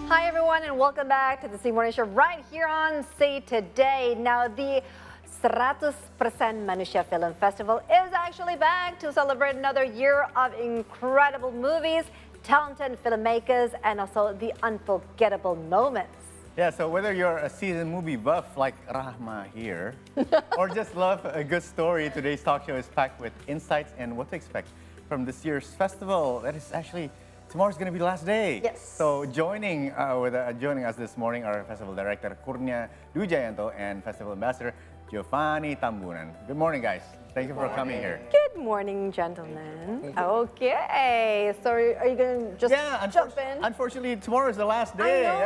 Hi everyone and welcome back to the C Morning Show right here on Say Today. Now the 100% Manusia Film Festival is actually back to celebrate another year of incredible movies, talented filmmakers, and also the unforgettable moments. Yeah, so whether you're a seasoned movie buff like Rahma here, or just love a good story, today's talk show is packed with insights and what to expect from this year's festival. That is actually, tomorrow's going to be the last day. Yes. So joining us this morning are Festival Director Kurnia Dujayanto and Festival Ambassador Giovanni Tambunan. Good morning, guys. Thank you for coming here. Good morning, gentlemen. Okay, so are you going to just jump in? Unfortunately, tomorrow is the last day. I know,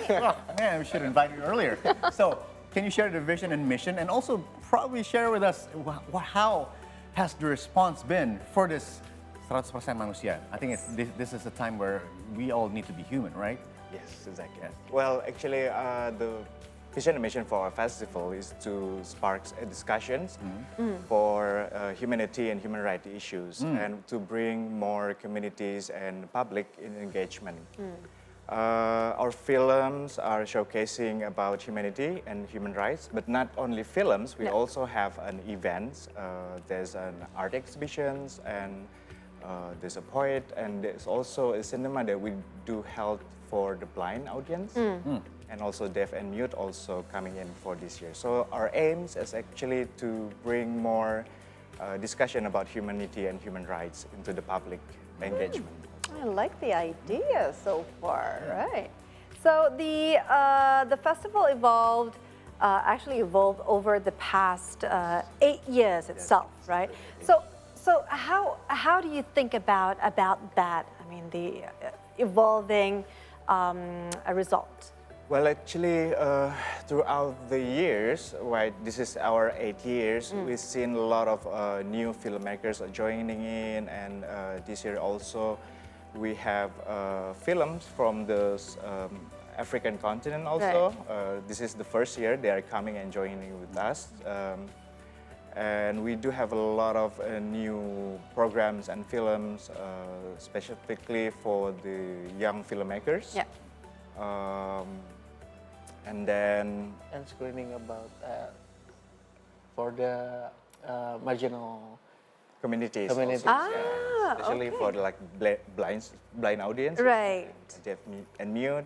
right? Well, man, we should invite you earlier. So, can you share the vision and mission, and also probably share with us how has the response been for this 100% Manusia? I think this is a time where we all need to be human, right? Yes, exactly. Well, actually, the vision and mission for our festival is to spark discussions for humanity and human rights issues and to bring more communities and public in engagement. Our films are showcasing about humanity and human rights, but not only films, we also have an events. There's an art exhibitions and there's a poet, and there's also a cinema that we do held for the blind audience. And also deaf and mute also coming in for this year. So our aims is actually to bring more discussion about humanity and human rights into the public engagement. I like the idea so far, right? So the festival actually evolved over the past 8 years itself, right? So how do you think about that? I mean, the evolving result. Well, actually, throughout the years, right, this is our 8 years, we've seen a lot of new filmmakers joining in, and this year also we have films from the African continent also. Right. This is the first year they are coming and joining with us. And we do have a lot of new programs and films, specifically for the young filmmakers. Yeah. And then screening about for the marginal communities. Also, especially for the, like blind audience, right? Deaf and mute,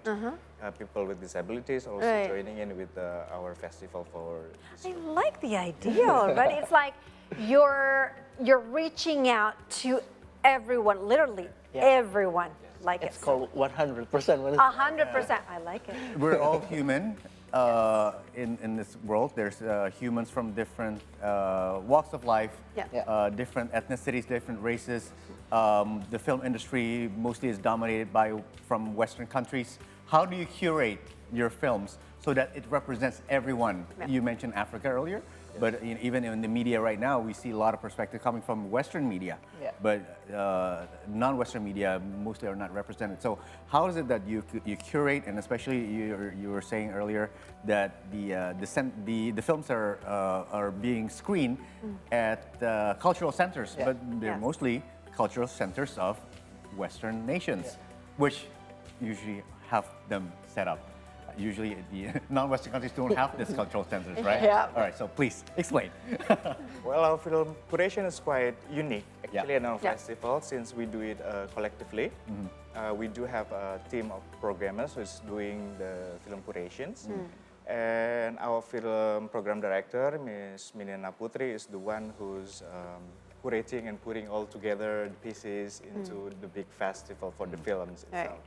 people with disabilities also joining in with our festival for this year. I like the idea already. It's like you're reaching out to everyone, literally everyone. Like it's called 100%. 100%. I like it. We're all human in this world. There's humans from different walks of life, different ethnicities, different races. The film industry mostly is dominated from Western countries. How do you curate your films so that it represents everyone? Yeah. You mentioned Africa earlier, but even in the media right now, we see a lot of perspective coming from Western media, but non-Western media mostly are not represented. So how is it that you curate, and especially you were saying earlier that the films are being screened at cultural centers, but they're mostly cultural centers of Western nations, which usually have them set up. Usually the non-Western countries don't have these cultural centers, right? Yeah. All right, so please explain. Well, our film curation is quite unique actually in our festival, since we do it collectively. We do have a team of programmers who's doing the film curations. And our film program director, Ms. Minena Putri, is the one who's curating and putting all together the pieces into the big festival for the films itself. Right.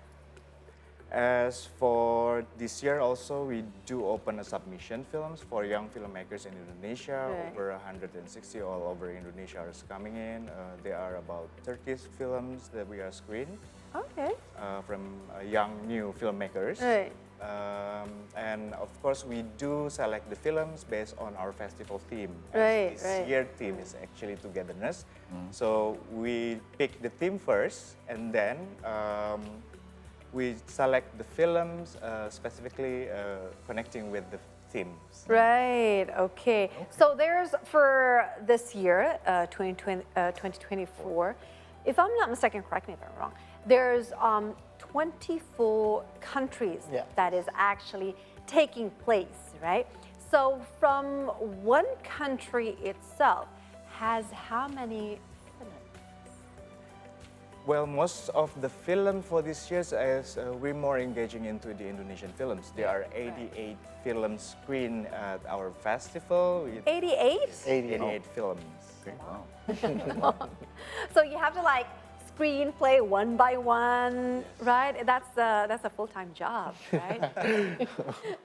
As for this year also, we do open a submission films for young filmmakers in Indonesia. Over 160 all over Indonesia is coming in. There are about 30 films that we are screening from young new filmmakers. Right. And of course, we do select the films based on our festival theme. Right, this year theme is actually togetherness. So we pick the theme first, and then we select the films specifically connecting with the themes. Right, okay. So there's, for this year, 2024, if I'm not mistaken, correct me if I'm wrong, there's 24 countries Yeah. that is actually taking place, right? So from one country itself has how many films? Well, most of the film for this year is we're more engaging into the Indonesian films. There are 88 films screened at our festival. 88? 88 films. Okay, wow. So you have to like screenplay one by one, right? That's a full-time job, right?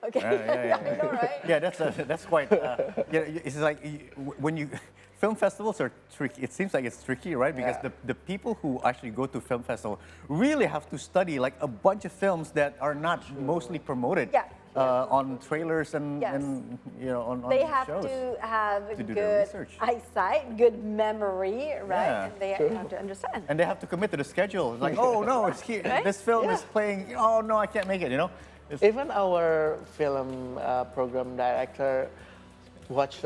Okay. I know, right? Yeah, that's quite. It's like when you film festivals are tricky. It seems like it's tricky, right? Because the people who actually go to film festival really have to study like a bunch of films that are not mostly promoted. Yeah. On trailers and, Yes. and on They have shows. to have To do their good research. eyesight, good memory, right? Yeah. And they have to understand. And they have to commit to the schedule. It's like, oh no, it's here. Right? This film is playing. Oh no, I can't make it. You know. Even our film program director watched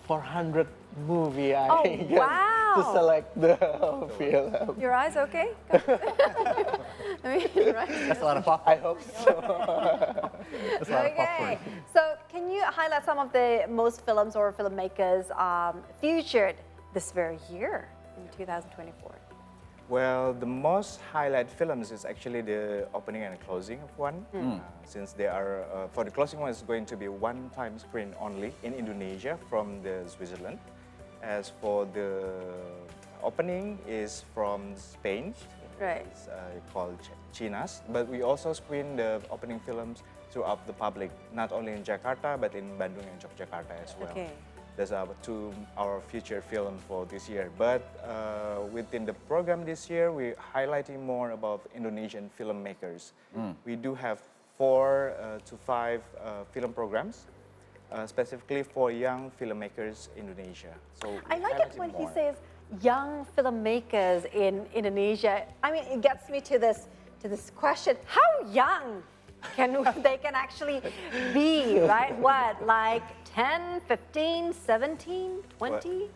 400 movie Oh, to wow. select the film. Your eyes okay? I mean, right? That's a lot of popcorn. I hope so. That's a lot of popcorn. Okay. So can you highlight some of the most films or filmmakers featured this very year in 2024? Well, the most highlight films is actually the opening and closing of one. Since they are, for the closing one, it's going to be one-time screen only in Indonesia from the Switzerland. As for the opening is from Spain. Right. It's called Chinas. But we also screen the opening films throughout the public, not only in Jakarta, but in Bandung and Yogyakarta as well. Okay. That's our feature film for this year. But within the program this year, we're highlighting more about Indonesian filmmakers. We do have 4 to 5 film programs, specifically for young filmmakers in Indonesia. So I like it when he says young filmmakers in Indonesia. I mean, it gets me to this question: how young they can actually be, right? What, like 10, 15, 17, 20?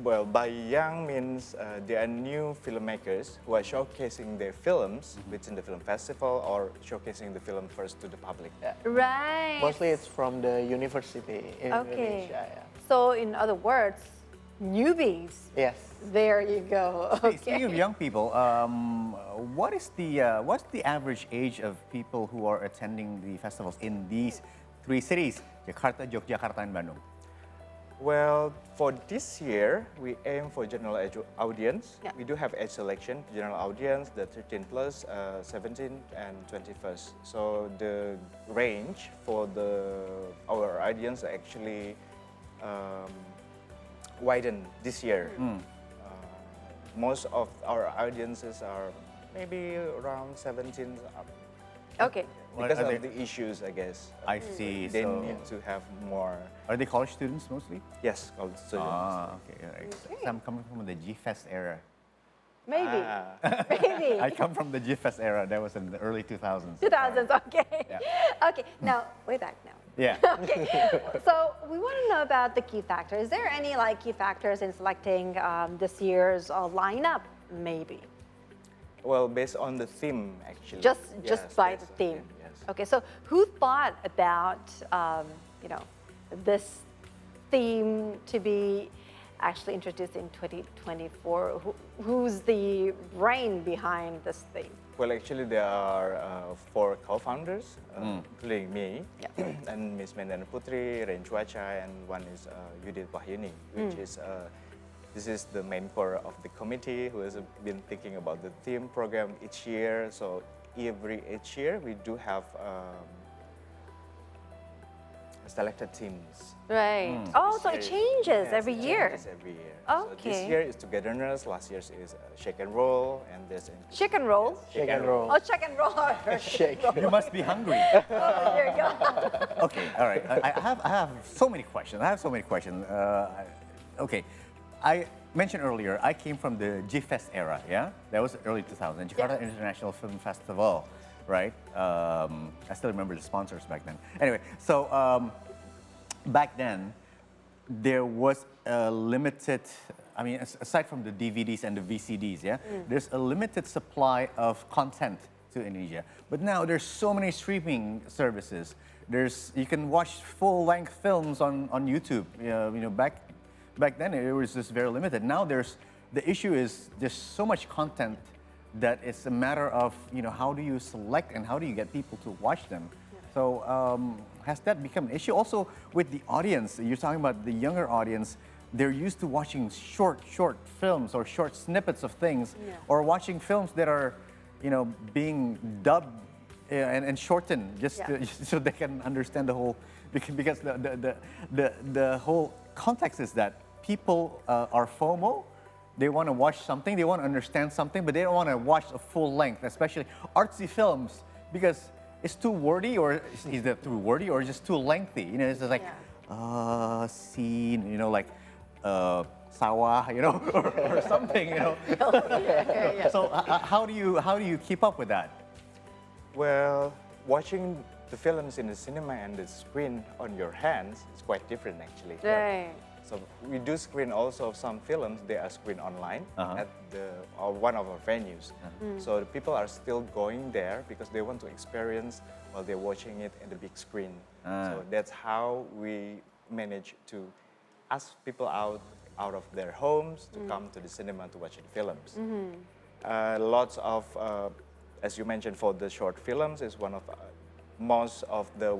Well, by young means they are new filmmakers who are showcasing their films within the film festival or showcasing the film first to the public. Right. Mostly it's from the university in Okay. Indonesia. Yeah. So in other words, newbies. Yes. There you go. Okay. Speaking of young people, what's the average age of people who are attending the festivals in these 3 cities, Jakarta, Yogyakarta, and Bandung? Well, for this year, we aim for general audience. Yeah. We do have age selection, general audience, the 13 plus, 17 and 21st. So the range for our audience actually widened this year. Most of our audiences are maybe around 17 up. Okay. Because Are of they- the issues, I guess. I see. They So, need to have more, are they college students mostly? yes, college students. Okay, all right. So I'm coming from the G-Fest era. Maybe. Ah. Maybe. I come from the G-Fest era. That was in the early 2000s. 2000s, okay. Yeah. Okay, now, way back now. Yeah. Okay, so we want to know about the key factors. Is there any like key factors in selecting this year's lineup, maybe? Well, based on the theme, actually. Just Yes, by based the on theme. yes. Okay, so who thought about this theme to be actually introduced in 2024? Who's the brain behind this theme? Well, actually, there are 4 co-founders, including me, Yeah. and Ms. Mendana Putri, Ren Cuaca, and one is Yudit Wahyuni, which is this is the main core of the committee who has been thinking about the theme program each year. So each year we do have selected teams. Right. Oh, so it This year- changes yes, every it year. changes every year. So this Okay. year is togetherness. Last year's is shake and roll, and this Chicken roll? Shake and roll. Oh, chicken roll. Shake. You must be hungry. Oh, there you go. Okay, all right. I have so many questions. Okay, I mentioned earlier, I came from the G-Fest era, yeah? That was early 2000, Jakarta Yeah. International Film Festival, right? I still remember the sponsors back then. Anyway, so back then, there was a limited I mean, aside from the DVDs and the VCDs, yeah, there's a limited supply of content to Indonesia. But now there's so many streaming services. You can watch full-length films on YouTube. Back then it was just very limited. Now the issue is there's so much content that it's a matter of how do you select and how do you get people to watch them. So has that become an issue? Also with the audience, you're talking about the younger audience, they're used to watching short films or short snippets of things, or watching films that are, being dubbed and shortened just so they can understand the whole, because the whole context is that people are FOMO. They want to watch something, they want to understand something, but they don't want to watch a full length, especially artsy films, because it's too wordy, or it's either too wordy or just too lengthy. It's just like scene, like sawah, or something, So how do you keep up with that? Well, watching the films in the cinema and the screen on your hands is quite different, actually. Right. So we do screen also some films. They are screened online at one of our venues. So the people are still going there because they want to experience while they're watching it in the big screen. So that's how we manage to ask people out of their homes to come to the cinema to watch the films. Lots of, as you mentioned, for the short films is one of most of the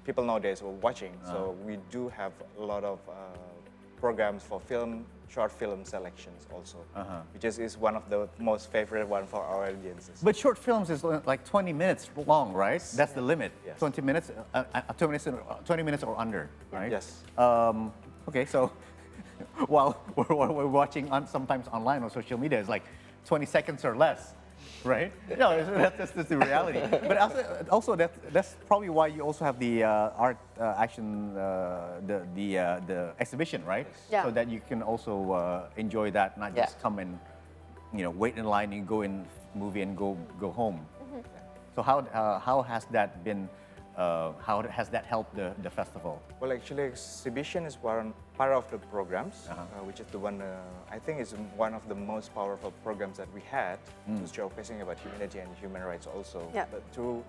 people nowadays are watching. So we do have a lot of programs for short film selections also, which is one of the most favorite one for our audiences. But short films is like 20 minutes long, right? That's the limit. Yes. 20 minutes, 20 minutes or under, right? Yes. Okay, so while we're watching sometimes online on social media, it's like 20 seconds or less. Right? No, that's the reality. But also that's probably why you also have the art action, the exhibition, right? Yeah. So that you can also enjoy that, not just come and wait in line and go in movie and go home. So how has that been? How has that helped the festival? Well, actually, exhibition is one part of the programs, which is the one I think is one of the most powerful programs that we had, to showcasing about humanity and human rights also. But through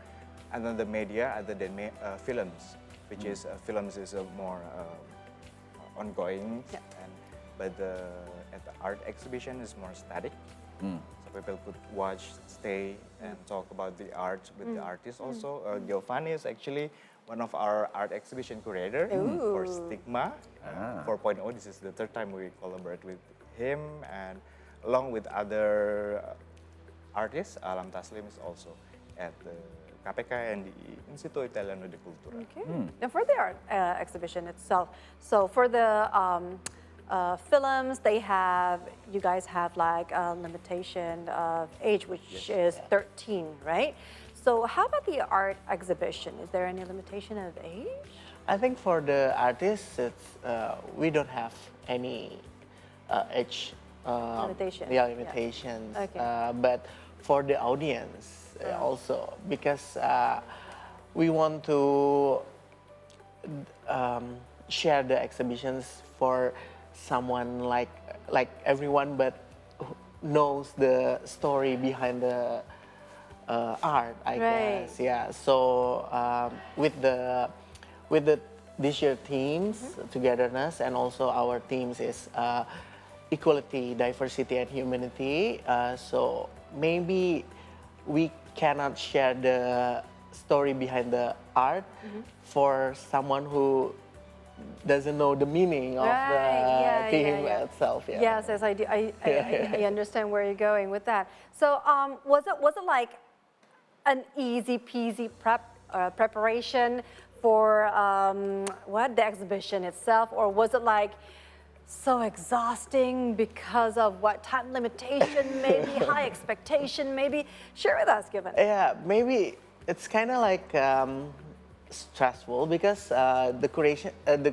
another media other than films, which is films is a more ongoing, but at the art exhibition is more static. So people could watch, stay, and talk about the art with the artists also. Giovanni is actually one of our art exhibition curator for Stigma 4.0. This is the third time we collaborate with him, and along with other artists. Alam Taslim is also at the KPK and the Instituto Italiano di Cultura. Okay. Now for the art exhibition itself, so for the films, you guys have like a limitation of age, which is 13, right? So how about the art exhibition? Is there any limitation of age? I think for the artists, we don't have any age Limitation. Yeah, limitations. Yeah. Okay. But for the audience also, because we want to share the exhibitions for someone like everyone, but knows the story behind the art, I guess. Yeah. So with the this year themes, togetherness, and also our themes is equality, diversity, and humanity. So maybe we cannot share the story behind the art for someone who doesn't know the meaning of the theme itself. Yeah. Yes, I do. I understand where you're going with that. So was it like an easy peasy preparation for the exhibition itself, or was it like so exhausting because of what time limitation, maybe high expectation, maybe? Share with us, Given. Yeah, maybe it's kind of like stressful because the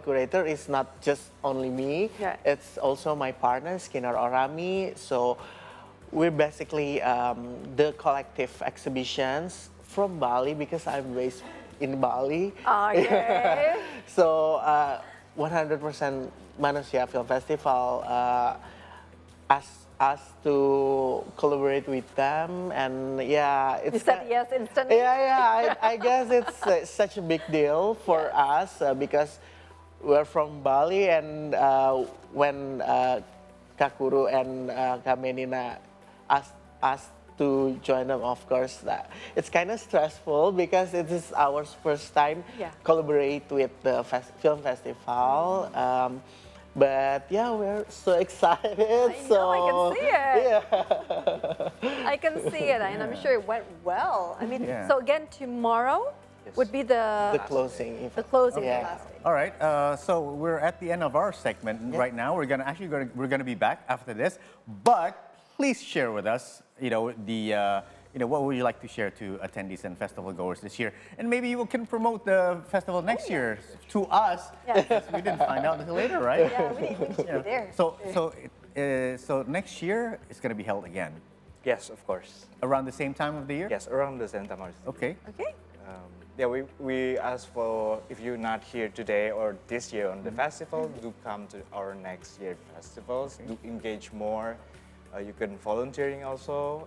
curator is not just only me. Yeah. It's also my partner, Skinar Orami. So we're basically the collective exhibitions from Bali because I'm based in Bali. Okay. So 100% Manusia Film Festival asked us to collaborate with them, and yeah, You said yes instantly? I guess it's such a big deal for us because we're from Bali, and when Kak Guru and Kak Menina asked us to join them, of course, it's kind of stressful because it is our first time collaborate with the film festival. But yeah, we're so excited. I know, I can see it. Yeah. I can see it, and I'm sure it went well. I mean, Yeah. so again, tomorrow would be The closing. the closing Yeah. the last day. All right, so we're at the end of our segment right now. We're gonna be back after this, but please share with us, what would you like to share to attendees and festival goers this year, and maybe you can promote the festival next year to us. Yeah. Because we didn't find out until later, right? Yeah, we need to be there. So next year it's gonna be held again Yes, of course. around the same time of the year. Yes, around the same time. Okay. Okay. Yeah, we ask for, if you're not here today or this year on the festival, do come to our next year festivals, do engage more. You can volunteering also.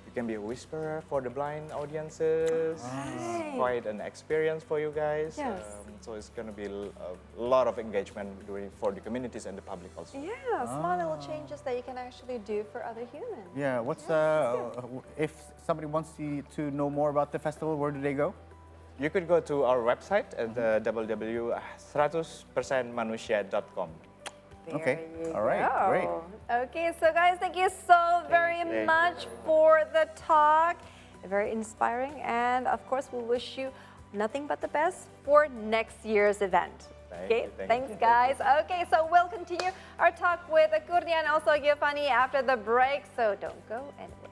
You can be a whisperer for the blind audiences. It's quite an experience for you guys. Yes. So it's going to be a lot of engagement for the communities and the public also. Yeah, small little changes that you can actually do for other humans. Yeah. If somebody wants to know more about the festival, where do they go? You could go to our website at www.100%manusia.com. Okay. There you All right. go. Great. Okay, so guys, thank you so very much for the talk. Very inspiring, and of course, we wish you nothing but the best for next year's event. Okay, thanks guys. Okay, so we'll continue our talk with Kurnia and also Giovanni after the break, so don't go anywhere.